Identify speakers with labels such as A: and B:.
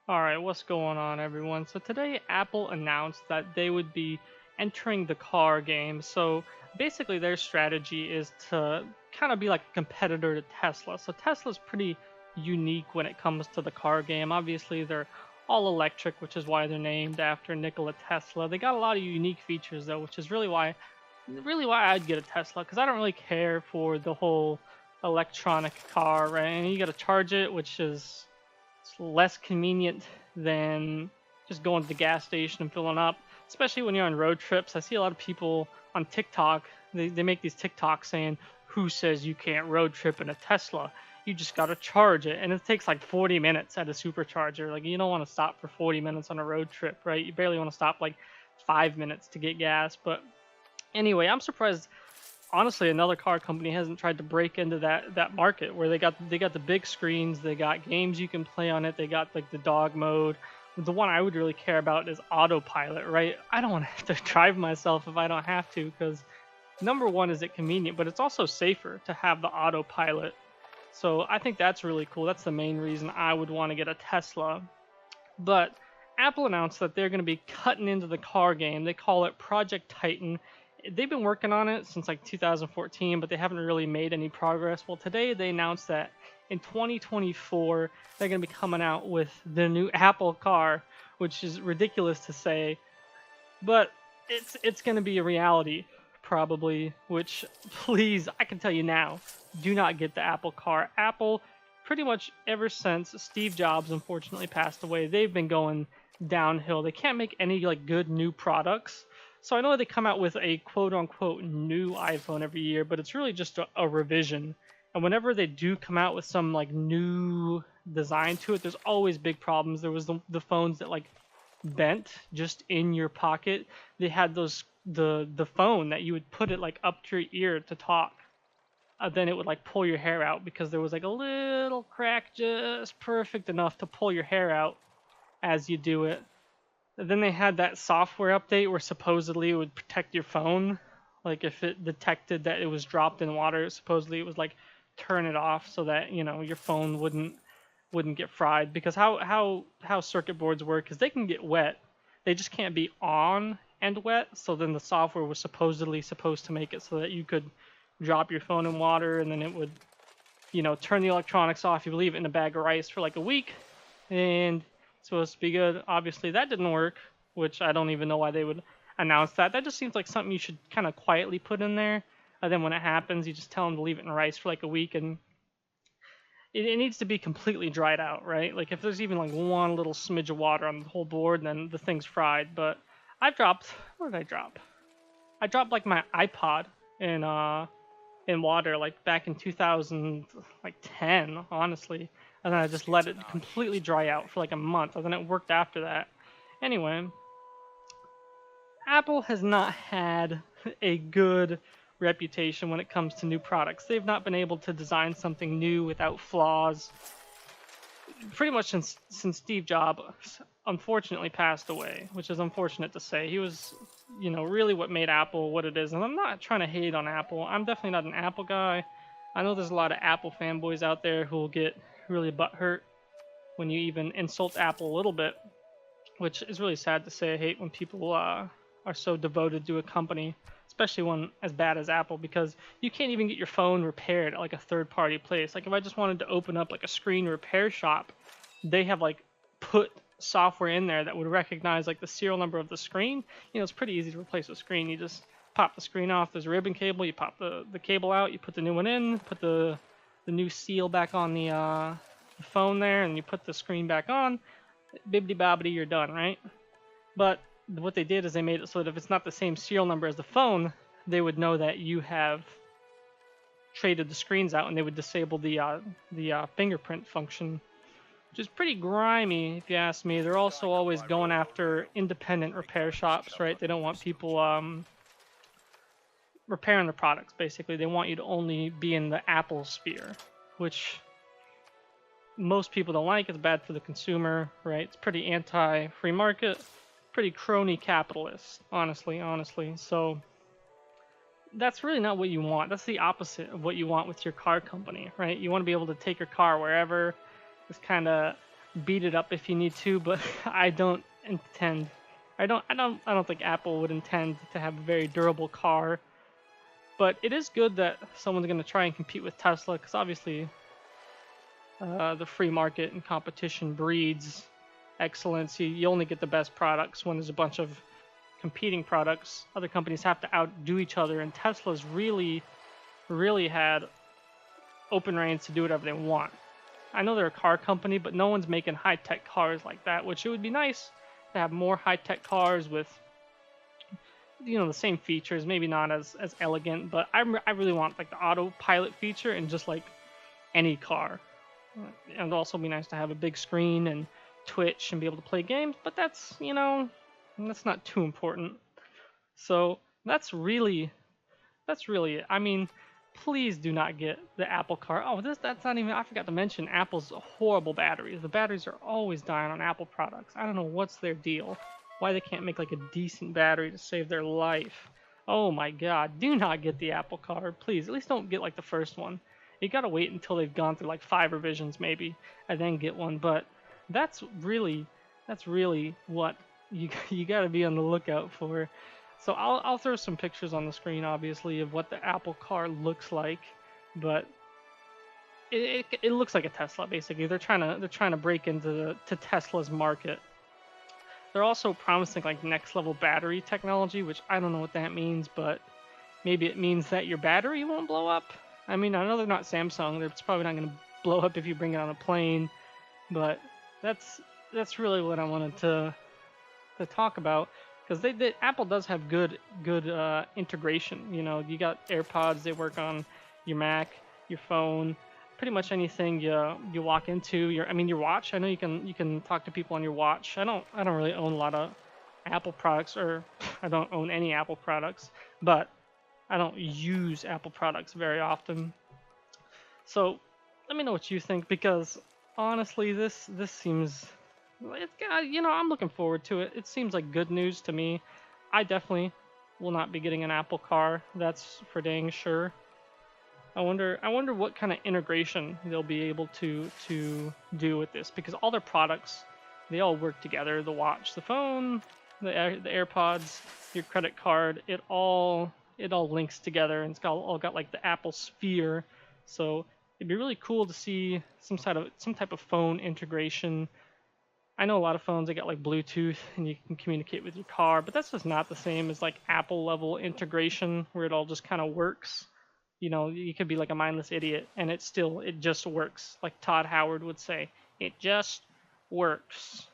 A: Alright, what's going on, everyone? So today Apple announced that they would be entering the car game. So basically their strategy is to kind of be like a competitor to Tesla. So Tesla's pretty unique when it comes to the car game. Obviously they're all electric, which is why they're named after Nikola Tesla. They got a lot of unique features though, which is really why I'd get a Tesla, because I don't really care for the whole electronic car, right? And you got to charge it, which is it's less convenient than just going to the gas station and filling up, especially when you're on road trips. I see a lot of people on TikTok, they make these TikToks saying, who says you can't road trip in a Tesla? You just got to charge it. And it takes like 40 minutes at a supercharger. Like, you don't want to stop for 40 minutes on a road trip, right? You barely want to stop like 5 minutes to get gas. But anyway, I'm surprised honestly another car company hasn't tried to break into that market where they got the big screens, they got games you can play on it, they got like the dog mode. The one I would really care about is autopilot, right? I don't want to have to drive myself if I don't have to, because number one, is it convenient, but it's also safer to have the autopilot. So I think that's really cool. That's the main reason I would want to get a Tesla. But Apple announced that they're going to be cutting into the car game. They call it Project Titan. They've been working on it since like 2014, but they haven't really made any progress. Well, today they announced that in 2024 they're going to be coming out with the new Apple car, which is ridiculous to say, but it's going to be a reality probably. Which, please, I can tell you now, do not get the Apple car. Apple, pretty much ever since Steve Jobs unfortunately passed away, they've been going downhill. They can't make any like good new products. So I know they come out with a quote unquote new iPhone every year, but it's really just a revision. And whenever they do come out with some like new design to it, there's always big problems. There was the phones that like bent just in your pocket. They had those the phone that you would put it like up to your ear to talk. Then it would like pull your hair out because there was like a little crack just perfect enough to pull your hair out as you do it. Then they had that software update where supposedly it would protect your phone. Like if it detected that it was dropped in water, supposedly it was like turn it off so that, your phone wouldn't get fried. Because how circuit boards work is they can get wet. They just can't be on and wet. So then the software was supposedly supposed to make it so that you could drop your phone in water and then it would, turn the electronics off. You leave it in a bag of rice for like a week and supposed to be good. Obviously, that didn't work, which I don't even know why they would announce that. That just seems like something you should kind of quietly put in there. And then when it happens, you just tell them to leave it in rice for like a week, and it needs to be completely dried out, right? Like if there's even like one little smidge of water on the whole board, then the thing's fried. But what did I drop? I dropped like my iPod in water like back in 2010, honestly, and then I just let it completely dry out for like a month, and then it worked after that. Anyway, Apple has not had a good reputation when it comes to new products. They've not been able to design something new without flaws. Pretty much since Steve Jobs unfortunately passed away, which is unfortunate to say. He was, really what made Apple what it is. And I'm not trying to hate on Apple. I'm definitely not an Apple guy. I know there's a lot of Apple fanboys out there who will get really butthurt when you even insult Apple a little bit, which is really sad to say. I hate when people are so devoted to a company, especially one as bad as Apple, because you can't even get your phone repaired at like a third-party place. Like if I just wanted to open up like a screen repair shop, they have like put software in there that would recognize like the serial number of the screen. It's pretty easy to replace a screen. You just pop the screen off. There's a ribbon cable. You pop the cable out. You put the new one in. Put the new seal back on the phone there, and you put the screen back on. Bibbidi bobbidi, you're done, right? But what they did is they made it so that if it's not the same serial number as the phone, they would know that you have traded the screens out, and they would disable the fingerprint function, which is pretty grimy if you ask me. They're also always going after independent repair shops, right? They don't want people repairing the products. Basically, they want you to only be in the Apple sphere, which most people don't like. It's bad for the consumer, right? It's pretty anti-free market, pretty crony capitalist, honestly. So that's really not what you want. That's the opposite of what you want with your car company, right? You want to be able to take your car wherever. It's kind of beat it up if you need to, but I don't intend. I don't think Apple would intend to have a very durable car. But it is good that someone's going to try and compete with Tesla, because obviously the free market and competition breeds excellence. You only get the best products when there's a bunch of competing products. Other companies have to outdo each other, and Tesla's really had open reins to do whatever they want. I know they're a car company, but no one's making high-tech cars like that, which it would be nice to have more high-tech cars with, the same features, maybe not as elegant, but I really want like the autopilot feature in just like any car. And it'd also be nice to have a big screen and Twitch and be able to play games, but that's not too important. So that's really it. I mean, please do not get the Apple car. Oh, that's not even. I forgot to mention Apple's horrible batteries. The batteries are always dying on Apple products. I don't know what's their deal. Why they can't make like a decent battery to save their life. Oh my God! Do not get the Apple car, please. At least don't get like the first one. You gotta wait until they've gone through like 5 revisions maybe, and then get one. But that's really what you gotta be on the lookout for. So I'll throw some pictures on the screen, obviously, of what the Apple car looks like, but it looks like a Tesla basically. They're trying to break into to Tesla's market. They're also promising like next level battery technology, which I don't know what that means, but maybe it means that your battery won't blow up. I mean, I know they're not Samsung. It's probably not going to blow up if you bring it on a plane, but that's really what I wanted to talk about, because Apple does have good integration. You got AirPods. They work on your Mac, your phone, pretty much anything you walk into. Your watch. I know you can talk to people on your watch. I don't really own a lot of Apple products, or I don't own any Apple products, but I don't use Apple products very often. So let me know what you think, because honestly, this seems I'm looking forward to it. It seems like good news to me. I definitely will not be getting an Apple car. That's for dang sure. I wonder what kind of integration they'll be able to do with this, because all their products, they all work together. The watch, the phone, the AirPods, your credit card, it all links together, and it's all got like the Apple Sphere. So it'd be really cool to see some type of phone integration. I know a lot of phones, they got like Bluetooth and you can communicate with your car, but that's just not the same as like Apple level integration where it all just kind of works. You could be like a mindless idiot and it just works. Like Todd Howard would say, it just works.